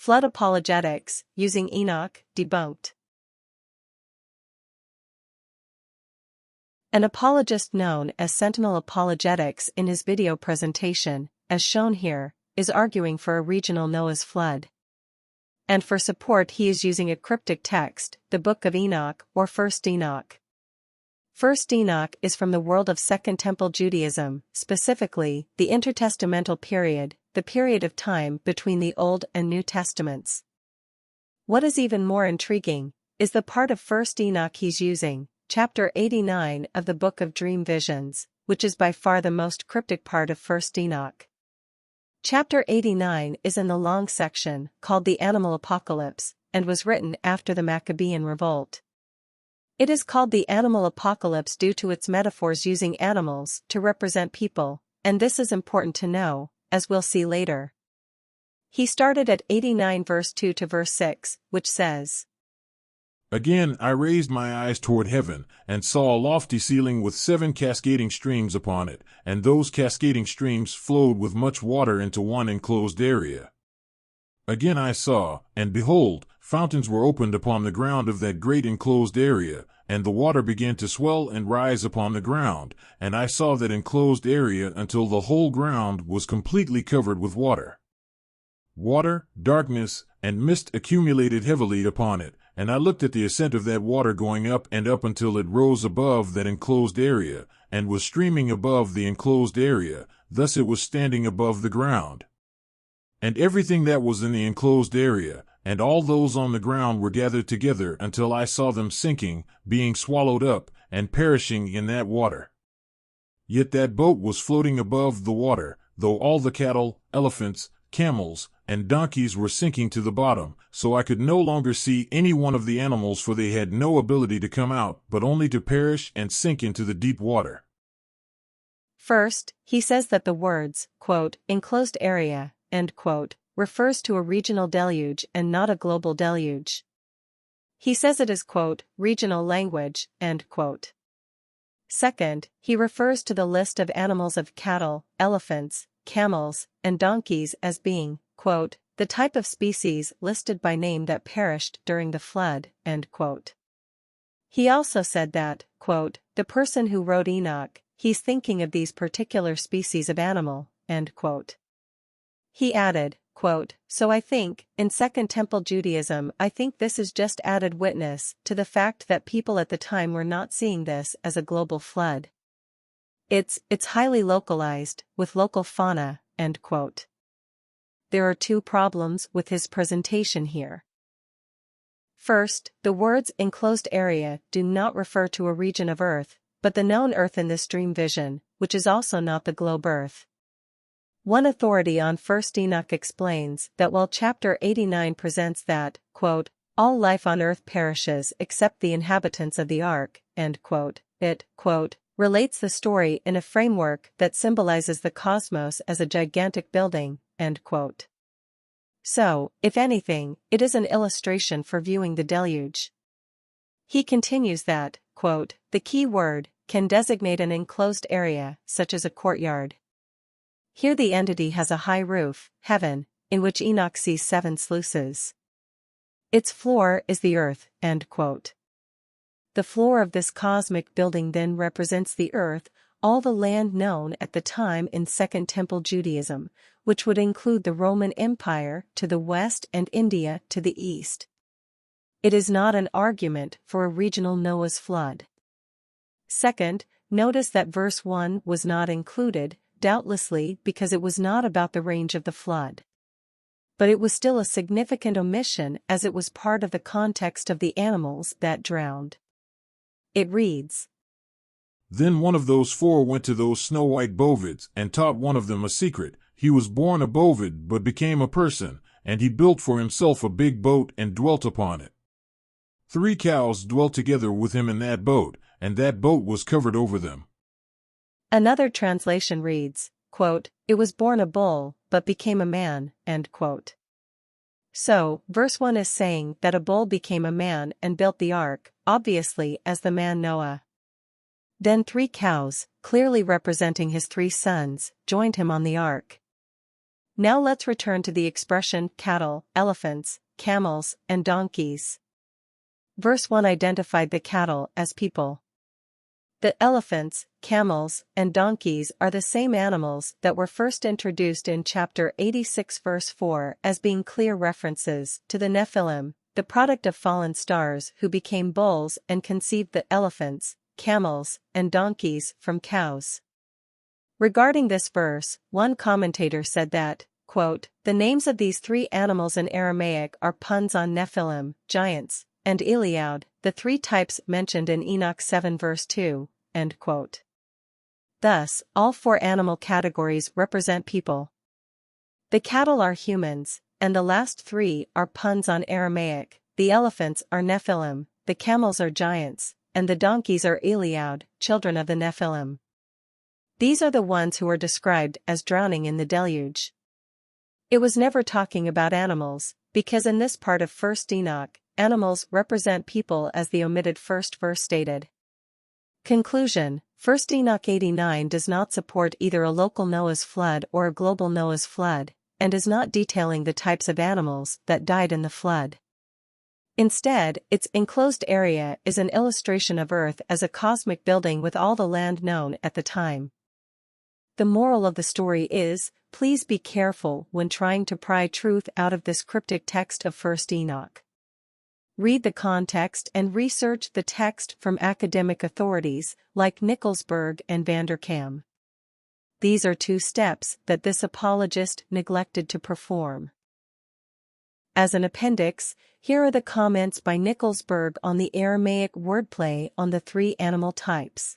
Flood Apologetics, using Enoch, debunked. An apologist known as Sentinel Apologetics in his video presentation, as shown here, is arguing for a regional Noah's flood. And for support he is using a cryptic text, the Book of Enoch or First Enoch. First Enoch is from the world of Second Temple Judaism, specifically, the intertestamental period, the period of time between the Old and New Testaments. What is even more intriguing, is the part of First Enoch he's using, chapter 89 of the Book of Dream Visions, which is by far the most cryptic part of First Enoch. Chapter 89 is in the long section, called the Animal Apocalypse, and was written after the Maccabean Revolt. It is called the Animal Apocalypse due to its metaphors using animals to represent people, and this is important to know, as we'll see later. He started at 89 verse 2 to verse 6, which says, "Again I raised my eyes toward heaven, and saw a lofty ceiling with 7 cascading streams upon it, and those cascading streams flowed with much water into one enclosed area. Again I saw, and behold, fountains were opened upon the ground of that great enclosed area, and the water began to swell and rise upon the ground, and I saw that enclosed area until the whole ground was completely covered with water. Water, darkness, and mist accumulated heavily upon it, and I looked at the ascent of that water going up and up until it rose above that enclosed area, and was streaming above the enclosed area, thus it was standing above the ground. And everything that was in the enclosed area, and all those on the ground were gathered together until I saw them sinking, being swallowed up, and perishing in that water. Yet that boat was floating above the water, though all the cattle, elephants, camels, and donkeys were sinking to the bottom, so I could no longer see any one of the animals, for they had no ability to come out, but only to perish and sink into the deep water." First, he says that the words, quote, enclosed area, end quote, refers to a regional deluge and not a global deluge. He says it is, quote, regional language, end quote. Second, he refers to the list of animals of cattle, elephants, camels, and donkeys as being, quote, the type of species listed by name that perished during the flood, end quote. He also said that, quote, the person who wrote Enoch, he's thinking of these particular species of animal, end quote. He added, quote, so I think, in Second Temple Judaism, I think this is just added witness to the fact that people at the time were not seeing this as a global flood. It's highly localized, with local fauna, end quote. There are two problems with his presentation here. First, the words enclosed area do not refer to a region of Earth, but the known Earth in this dream vision, which is also not the globe Earth. One authority on First Enoch explains that while chapter 89 presents that, quote, all life on earth perishes except the inhabitants of the ark, end quote, it, quote, relates the story in a framework that symbolizes the cosmos as a gigantic building, end quote. So, if anything, it is an illustration for viewing the deluge. He continues that, quote, the key word can designate an enclosed area, such as a courtyard. Here the entity has a high roof, heaven, in which Enoch sees 7 sluices. Its floor is the earth, end quote. The floor of this cosmic building then represents the earth, all the land known at the time in Second Temple Judaism, which would include the Roman Empire to the west and India to the east. It is not an argument for a regional Noah's flood. Second, notice that verse 1 was not included, doubtlessly because it was not about the range of the flood. But it was still a significant omission as it was part of the context of the animals that drowned. It reads, Then one of those 4 went to those snow-white bovids and taught one of them a secret. He was born a bovid but became a person, and he built for himself a big boat and dwelt upon it. 3 cows dwelt together with him in that boat, and that boat was covered over them. Another translation reads, quote, it was born a bull, but became a man, end quote. So, verse 1 is saying that a bull became a man and built the ark, obviously as the man Noah. Then 3 cows, clearly representing his 3 sons, joined him on the ark. Now let's return to the expression cattle, elephants, camels, and donkeys. Verse 1 identified the cattle as people. The elephants, camels, and donkeys are the same animals that were first introduced in chapter 86 verse 4 as being clear references to the Nephilim, the product of fallen stars who became bulls and conceived the elephants, camels, and donkeys from cows. Regarding this verse, one commentator said that, quote, "The names of these three animals in Aramaic are puns on Nephilim, giants, and Eliud, the three types mentioned in Enoch 7 verse 2, end quote." Thus, all four animal categories represent people. The cattle are humans, and the last three are puns on Aramaic. The elephants are Nephilim, the camels are giants, and the donkeys are Eliud, children of the Nephilim. These are the ones who are described as drowning in the deluge. It was never talking about animals, because in this part of 1st Enoch, animals represent people as the omitted first verse stated. Conclusion: 1st Enoch 89 does not support either a local Noah's flood or a global Noah's flood, and is not detailing the types of animals that died in the flood. Instead, its enclosed area is an illustration of Earth as a cosmic building with all the land known at the time. The moral of the story is, please be careful when trying to pry truth out of this cryptic text of 1st Enoch. Read the context and research the text from academic authorities like Nicolsburg and Vanderkam. These are two steps that this apologist neglected to perform. As an appendix, here are the comments by Nicolsburg on the Aramaic wordplay on the three animal types.